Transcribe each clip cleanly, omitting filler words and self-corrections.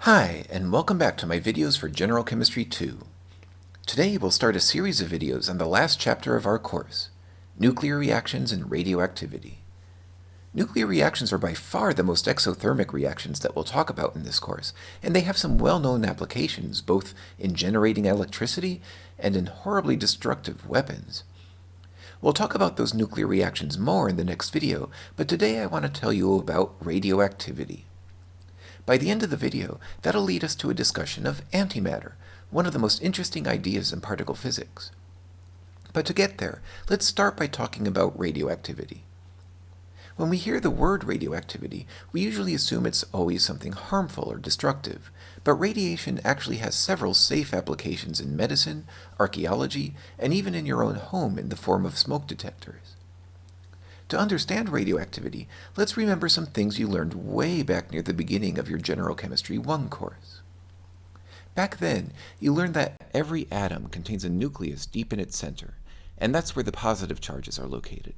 Hi, and welcome back to my videos for General Chemistry 2. Today we'll start a series of videos on the last chapter of our course, Nuclear Reactions and Radioactivity. Nuclear reactions are by far the most exothermic reactions that we'll talk about in this course, and they have some well-known applications both in generating electricity and in horribly destructive weapons. We'll talk about those nuclear reactions more in the next video, but today I want to tell you about radioactivity. By the end of the video, that'll lead us to a discussion of antimatter, one of the most interesting ideas in particle physics. But to get there, let's start by talking about radioactivity. When we hear the word radioactivity, we usually assume it's always something harmful or destructive, but radiation actually has several safe applications in medicine, archaeology, and even in your own home in the form of smoke detectors. To understand radioactivity, let's remember some things you learned way back near the beginning of your General Chemistry 1 course. Back then, you learned that every atom contains a nucleus deep in its center, and that's where the positive charges are located.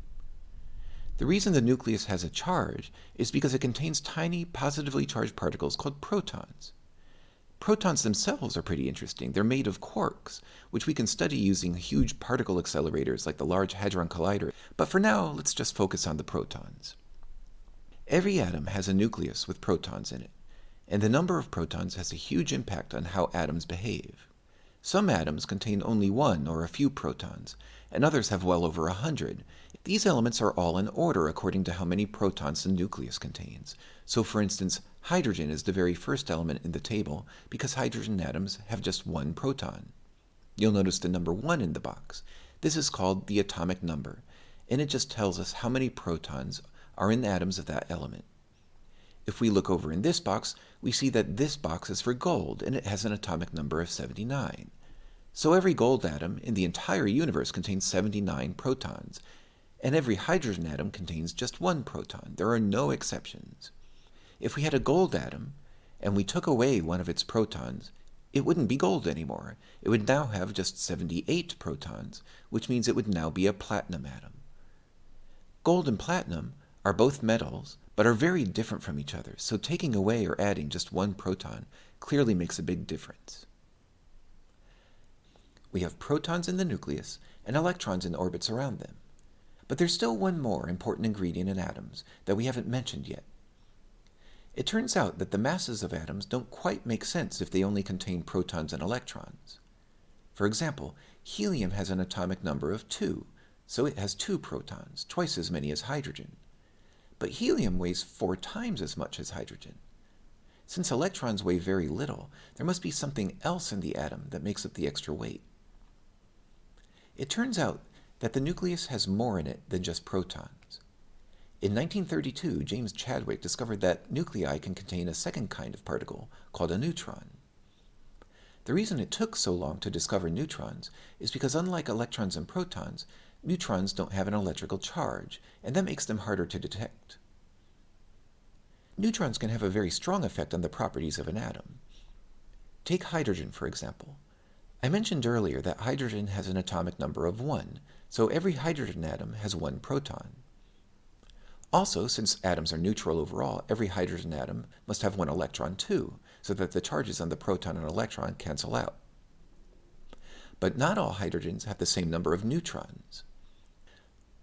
The reason the nucleus has a charge is because it contains tiny positively charged particles called protons. Protons themselves are pretty interesting. They're made of quarks, which we can study using huge particle accelerators like the Large Hadron Collider. But for now, let's just focus on the protons. Every atom has a nucleus with protons in it, and the number of protons has a huge impact on how atoms behave. Some atoms contain only one or a few protons, and others have well over 100. These elements are all in order according to how many protons the nucleus contains. So for instance, hydrogen is the very first element in the table because hydrogen atoms have just one proton. You'll notice the number 1 in the box. This is called the atomic number, and it just tells us how many protons are in atoms of that element. If we look over in this box, we see that this box is for gold, and it has an atomic number of 79. So every gold atom in the entire universe contains 79 protons, and every hydrogen atom contains just one proton. There are no exceptions. If we had a gold atom, and we took away one of its protons, it wouldn't be gold anymore. It would now have just 78 protons, which means it would now be a platinum atom. Gold and platinum are both metals, but are very different from each other, so taking away or adding just one proton clearly makes a big difference. We have protons in the nucleus and electrons in orbits around them. But there's still one more important ingredient in atoms that we haven't mentioned yet. It turns out that the masses of atoms don't quite make sense if they only contain protons and electrons. For example, helium has an atomic number of 2, so it has 2 protons, twice as many as hydrogen. But helium weighs 4 times as much as hydrogen. Since electrons weigh very little, there must be something else in the atom that makes up the extra weight. It turns out that the nucleus has more in it than just protons. In 1932, James Chadwick discovered that nuclei can contain a second kind of particle called a neutron. The reason it took so long to discover neutrons is because unlike electrons and protons, neutrons don't have an electrical charge, and that makes them harder to detect. Neutrons can have a very strong effect on the properties of an atom. Take hydrogen, for example. I mentioned earlier that hydrogen has an atomic number of 1, so every hydrogen atom has 1 proton. Also, since atoms are neutral overall, every hydrogen atom must have 1 electron too, so that the charges on the proton and electron cancel out. But not all hydrogens have the same number of neutrons.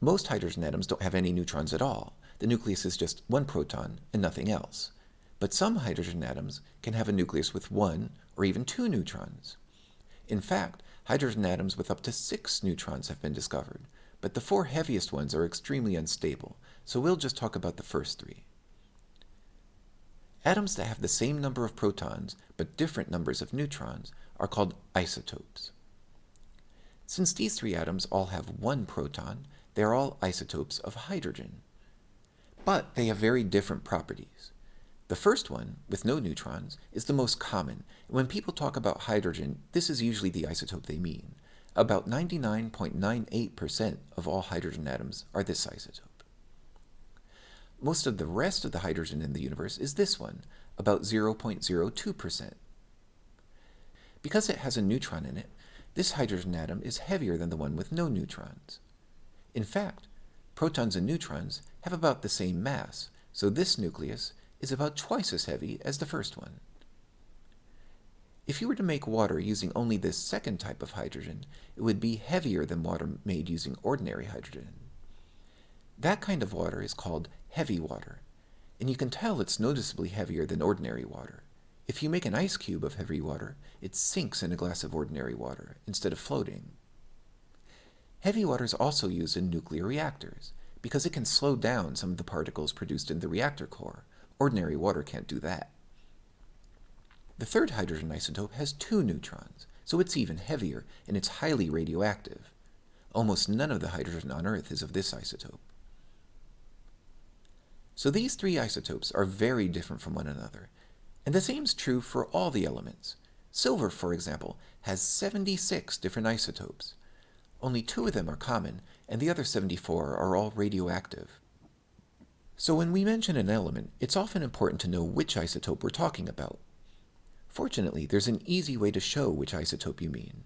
Most hydrogen atoms don't have any neutrons at all. The nucleus is just 1 proton and nothing else. But some hydrogen atoms can have a nucleus with 1 or even 2 neutrons. In fact, hydrogen atoms with up to 6 neutrons have been discovered, but the 4 heaviest ones are extremely unstable, so we'll just talk about the first 3. Atoms that have the same number of protons but different numbers of neutrons are called isotopes. Since these 3 atoms all have 1 proton, they are all isotopes of hydrogen. But they have very different properties. The first one, with no neutrons, is the most common, and when people talk about hydrogen, this is usually the isotope they mean. About 99.98% of all hydrogen atoms are this isotope. Most of the rest of the hydrogen in the universe is this one, about 0.02%. Because it has a neutron in it, this hydrogen atom is heavier than the one with no neutrons. In fact, protons and neutrons have about the same mass, so this nucleus is about twice as heavy as the first one. If you were to make water using only this second type of hydrogen, it would be heavier than water made using ordinary hydrogen. That kind of water is called heavy water, and you can tell it's noticeably heavier than ordinary water. If you make an ice cube of heavy water, it sinks in a glass of ordinary water instead of floating. Heavy water is also used in nuclear reactors because it can slow down some of the particles produced in the reactor core. Ordinary water can't do that. The third hydrogen isotope has 2 neutrons, so it's even heavier and it's highly radioactive. Almost none of the hydrogen on Earth is of this isotope. So these 3 isotopes are very different from one another, and the same is true for all the elements. Silver, for example, has 76 different isotopes. Only 2 of them are common, and the other 74 are all radioactive. So when we mention an element, it's often important to know which isotope we're talking about. Fortunately, there's an easy way to show which isotope you mean.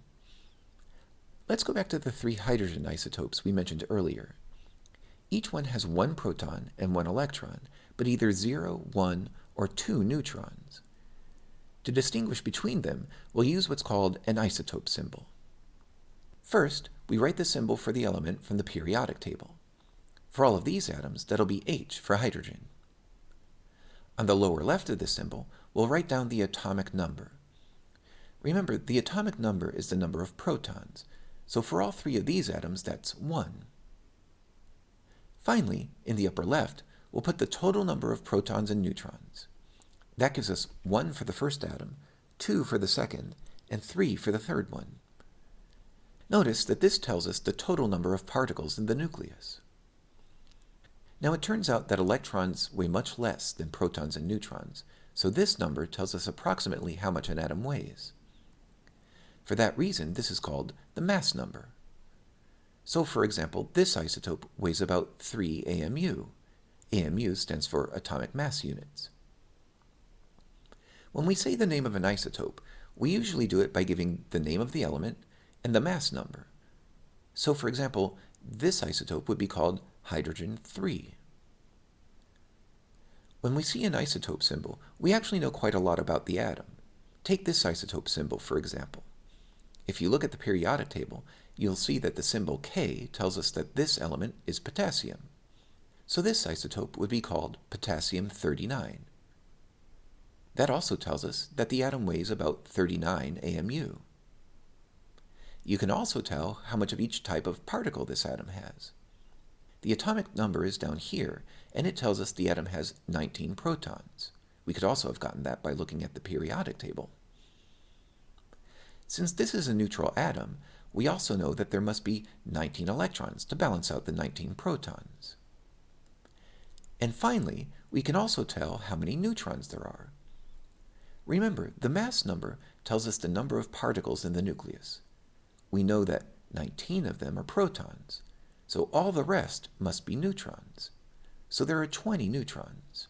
Let's go back to the 3 hydrogen isotopes we mentioned earlier. Each one has 1 proton and 1 electron, but either 0, 1, or 2 neutrons. To distinguish between them, we'll use what's called an isotope symbol. First, we write the symbol for the element from the periodic table. For all of these atoms, that'll be H for hydrogen. On the lower left of the symbol, we'll write down the atomic number. Remember, the atomic number is the number of protons, so for all 3 of these atoms, that's 1. Finally, in the upper left, we'll put the total number of protons and neutrons. That gives us 1 for the first atom, 2 for the second, and 3 for the third one. Notice that this tells us the total number of particles in the nucleus. Now it turns out that electrons weigh much less than protons and neutrons, so this number tells us approximately how much an atom weighs. For that reason, this is called the mass number. So for example, this isotope weighs about 3 AMU. AMU stands for atomic mass units. When we say the name of an isotope, we usually do it by giving the name of the element and the mass number. So for example, this isotope would be called hydrogen 3. When we see an isotope symbol, we actually know quite a lot about the atom. Take this isotope symbol, for example. If you look at the periodic table, you'll see that the symbol K tells us that this element is potassium. So this isotope would be called potassium-39. That also tells us that the atom weighs about 39 AMU. You can also tell how much of each type of particle this atom has. The atomic number is down here, and it tells us the atom has 19 protons. We could also have gotten that by looking at the periodic table. Since this is a neutral atom, we also know that there must be 19 electrons to balance out the 19 protons. And finally, we can also tell how many neutrons there are. Remember, the mass number tells us the number of particles in the nucleus. We know that 19 of them are protons, so all the rest must be neutrons. So there are 20 neutrons.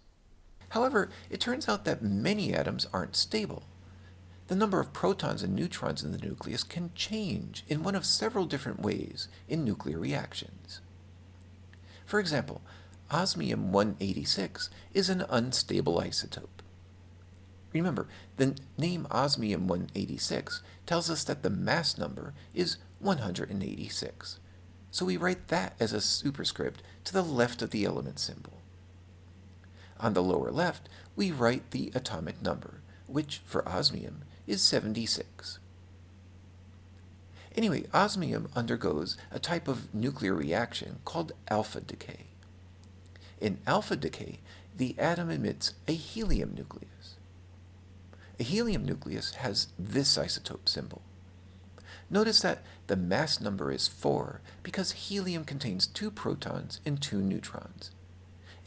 However, it turns out that many atoms aren't stable. The number of protons and neutrons in the nucleus can change in one of several different ways in nuclear reactions. For example, osmium-186 is an unstable isotope. Remember, the name osmium-186 tells us that the mass number is 186. So we write that as a superscript to the left of the element symbol. On the lower left, we write the atomic number, which for osmium is 76. Anyway, osmium undergoes a type of nuclear reaction called alpha decay. In alpha decay, the atom emits a helium nucleus. A helium nucleus has this isotope symbol. Notice that the mass number is 4 because helium contains 2 protons and 2 neutrons.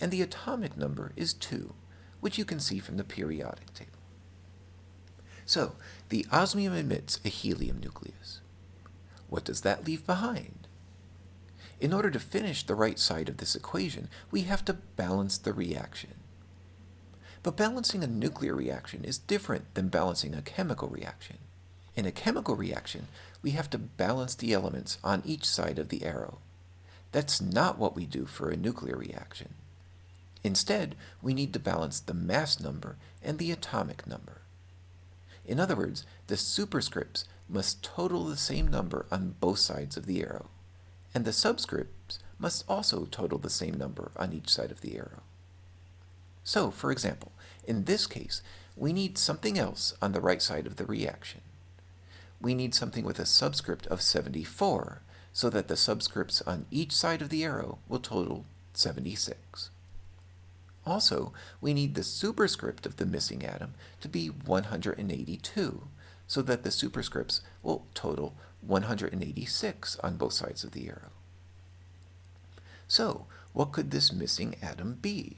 And the atomic number is 2, which you can see from the periodic table. So, the osmium emits a helium nucleus. What does that leave behind? In order to finish the right side of this equation, we have to balance the reaction. But balancing a nuclear reaction is different than balancing a chemical reaction. In a chemical reaction, we have to balance the elements on each side of the arrow. That's not what we do for a nuclear reaction. Instead, we need to balance the mass number and the atomic number. In other words, the superscripts must total the same number on both sides of the arrow, and the subscripts must also total the same number on each side of the arrow. So, for example, in this case, we need something else on the right side of the reaction. We need something with a subscript of 74, so that the subscripts on each side of the arrow will total 76. Also, we need the superscript of the missing atom to be 182, so that the superscripts will total 186 on both sides of the arrow. So, what could this missing atom be?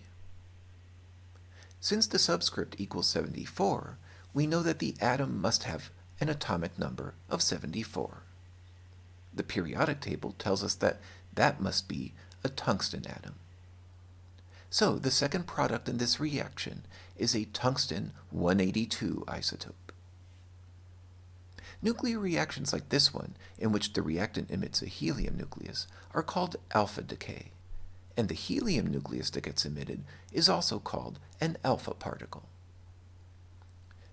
Since the subscript equals 74, we know that the atom must have an atomic number of 74. The periodic table tells us that that must be a tungsten atom. So the second product in this reaction is a tungsten 182 isotope. Nuclear reactions like this one, in which the reactant emits a helium nucleus, are called alpha decay, and the helium nucleus that gets emitted is also called an alpha particle.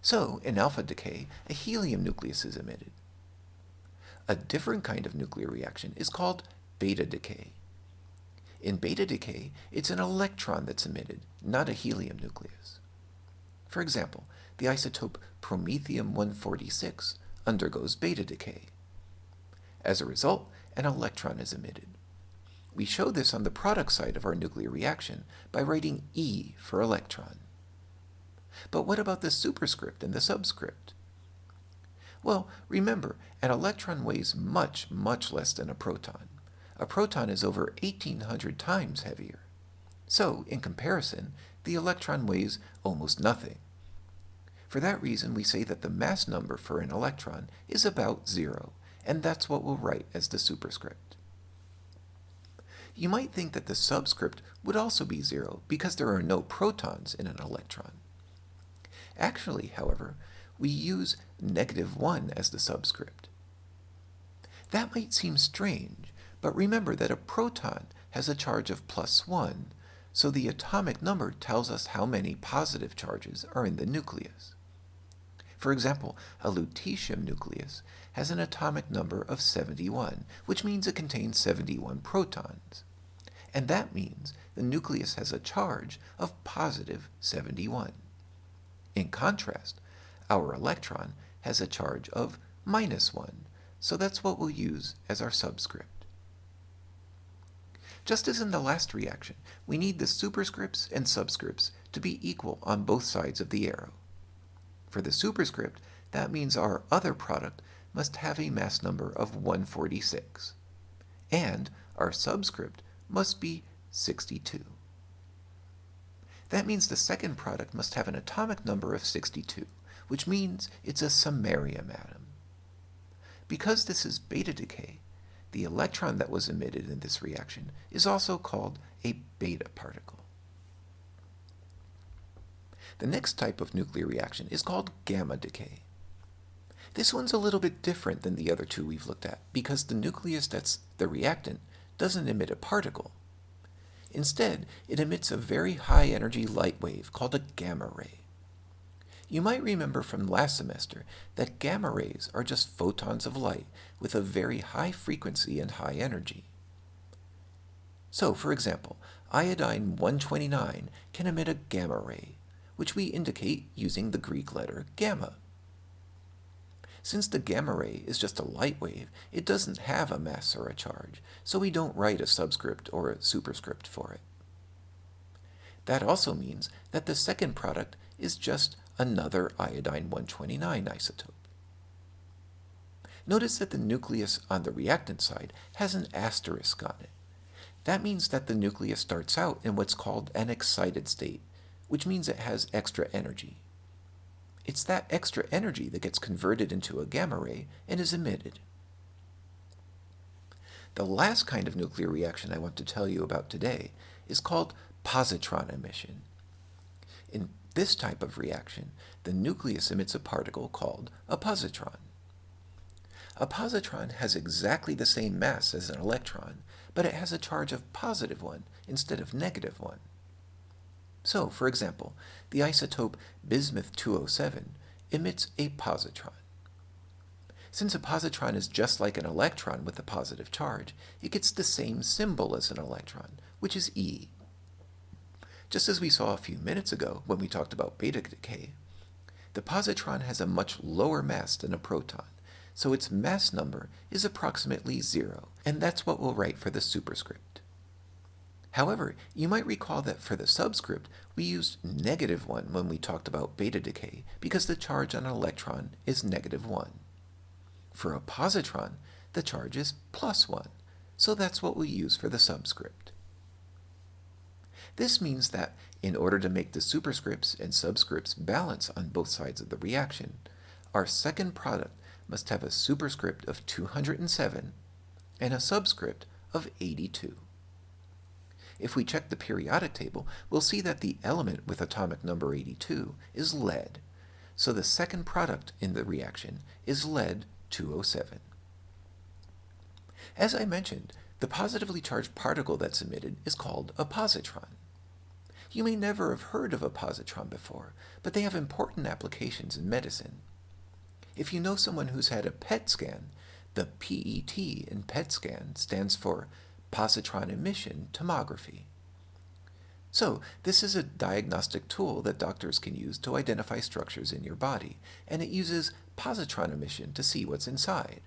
So, in alpha decay, a helium nucleus is emitted. A different kind of nuclear reaction is called beta decay. In beta decay, it's an electron that's emitted, not a helium nucleus. For example, the isotope promethium-146 undergoes beta decay. As a result, an electron is emitted. We show this on the product side of our nuclear reaction by writing E for electron. But what about the superscript and the subscript? Well, remember, an electron weighs much, much less than a proton. A proton is over 1,800 times heavier. So, in comparison, the electron weighs almost nothing. For that reason, we say that the mass number for an electron is about 0, and that's what we'll write as the superscript. You might think that the subscript would also be 0 because there are no protons in an electron. Actually, however, we use -1 as the subscript. That might seem strange, but remember that a proton has a charge of +1, so the atomic number tells us how many positive charges are in the nucleus. For example, a lutetium nucleus has an atomic number of 71, which means it contains 71 protons. And that means the nucleus has a charge of +71. In contrast, our electron has a charge of -1, so that's what we'll use as our subscript. Just as in the last reaction, we need the superscripts and subscripts to be equal on both sides of the arrow. For the superscript, that means our other product must have a mass number of 146, and our subscript must be 62. That means the second product must have an atomic number of 62, which means it's a samarium atom. Because this is beta decay, the electron that was emitted in this reaction is also called a beta particle. The next type of nuclear reaction is called gamma decay. This one's a little bit different than the other two we've looked at because the nucleus that's the reactant doesn't emit a particle. Instead, it emits a very high-energy light wave called a gamma ray. You might remember from last semester that gamma rays are just photons of light with a very high frequency and high energy. So, for example, iodine-129 can emit a gamma ray, which we indicate using the Greek letter gamma. Since the gamma ray is just a light wave, it doesn't have a mass or a charge, so we don't write a subscript or a superscript for it. That also means that the second product is just another iodine-129 isotope. Notice that the nucleus on the reactant side has an asterisk on it. That means that the nucleus starts out in what's called an excited state, which means it has extra energy. It's that extra energy that gets converted into a gamma ray and is emitted. The last kind of nuclear reaction I want to tell you about today is called positron emission. In this type of reaction, the nucleus emits a particle called a positron. A positron has exactly the same mass as an electron, but it has a charge of +1 instead of -1. So, for example, the isotope bismuth-207 emits a positron. Since a positron is just like an electron with a positive charge, it gets the same symbol as an electron, which is E. Just as we saw a few minutes ago when we talked about beta decay, the positron has a much lower mass than a proton, so its mass number is approximately 0, and that's what we'll write for the superscript. However, you might recall that for the subscript, we used -1 when we talked about beta decay because the charge on an electron is -1. For a positron, the charge is +1, so that's what we use for the subscript. This means that in order to make the superscripts and subscripts balance on both sides of the reaction, our second product must have a superscript of 207 and a subscript of 82. If we check the periodic table, we'll see that the element with atomic number 82 is lead, so the second product in the reaction is lead-207. As I mentioned, the positively charged particle that's emitted is called a positron. You may never have heard of a positron before, but they have important applications in medicine. If you know someone who's had a PET scan, the PET in PET scan stands for positron emission tomography. So, this is a diagnostic tool that doctors can use to identify structures in your body, and it uses positron emission to see what's inside.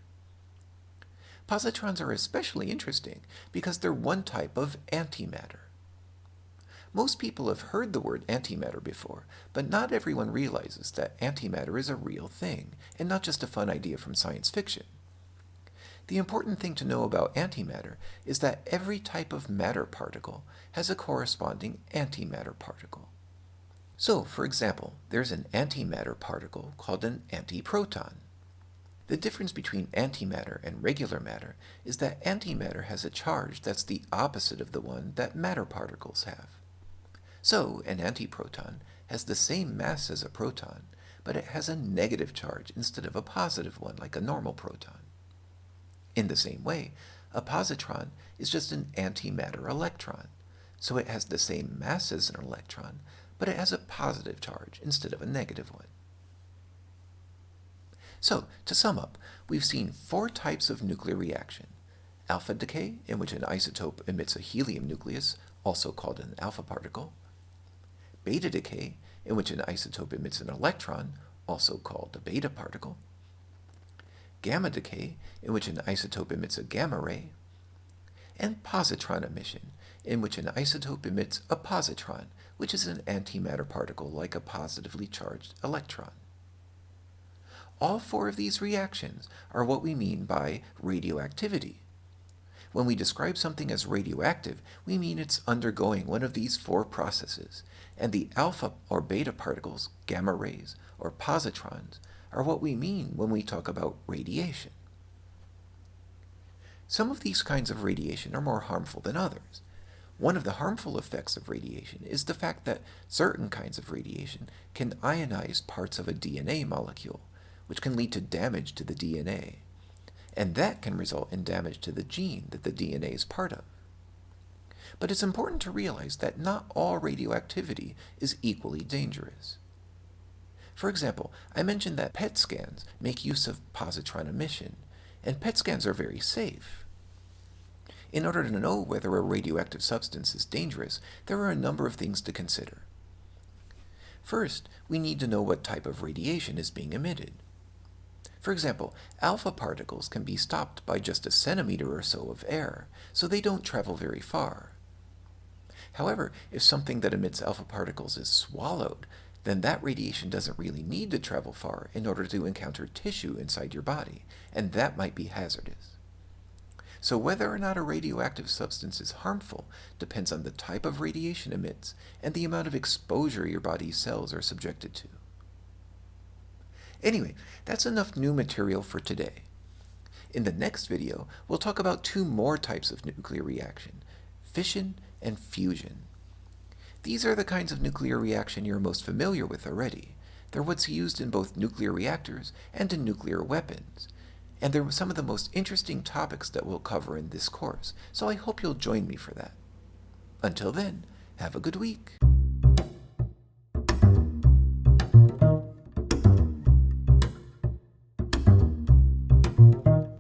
Positrons are especially interesting because they're one type of antimatter. Most people have heard the word antimatter before, but not everyone realizes that antimatter is a real thing, and not just a fun idea from science fiction. The important thing to know about antimatter is that every type of matter particle has a corresponding antimatter particle. So, for example, there's an antimatter particle called an antiproton. The difference between antimatter and regular matter is that antimatter has a charge that's the opposite of the one that matter particles have. So, an antiproton has the same mass as a proton, but it has a negative charge instead of a positive one like a normal proton. In the same way, a positron is just an antimatter electron, so it has the same mass as an electron, but it has a positive charge instead of a negative one. So, to sum up, we've seen 4 types of nuclear reaction. Alpha decay, in which an isotope emits a helium nucleus, also called an alpha particle. Beta decay, in which an isotope emits an electron, also called a beta particle. Gamma decay, in which an isotope emits a gamma ray. And positron emission, in which an isotope emits a positron, which is an antimatter particle like a positively charged electron. All 4 of these reactions are what we mean by radioactivity. When we describe something as radioactive, we mean it's undergoing one of these 4 processes, and the alpha or beta particles, gamma rays, or positrons, are what we mean when we talk about radiation. Some of these kinds of radiation are more harmful than others. One of the harmful effects of radiation is the fact that certain kinds of radiation can ionize parts of a DNA molecule, which can lead to damage to the DNA. And that can result in damage to the gene that the DNA is part of. But it's important to realize that not all radioactivity is equally dangerous. For example, I mentioned that PET scans make use of positron emission, and PET scans are very safe. In order to know whether a radioactive substance is dangerous, there are a number of things to consider. First, we need to know what type of radiation is being emitted. For example, alpha particles can be stopped by just a centimeter or so of air, so they don't travel very far. However, if something that emits alpha particles is swallowed, then that radiation doesn't really need to travel far in order to encounter tissue inside your body, and that might be hazardous. So whether or not a radioactive substance is harmful depends on the type of radiation it emits and the amount of exposure your body's cells are subjected to. Anyway, that's enough new material for today. In the next video, we'll talk about 2 more types of nuclear reaction, fission and fusion. These are the kinds of nuclear reaction you're most familiar with already. They're what's used in both nuclear reactors and in nuclear weapons. And they're some of the most interesting topics that we'll cover in this course, so I hope you'll join me for that. Until then, have a good week.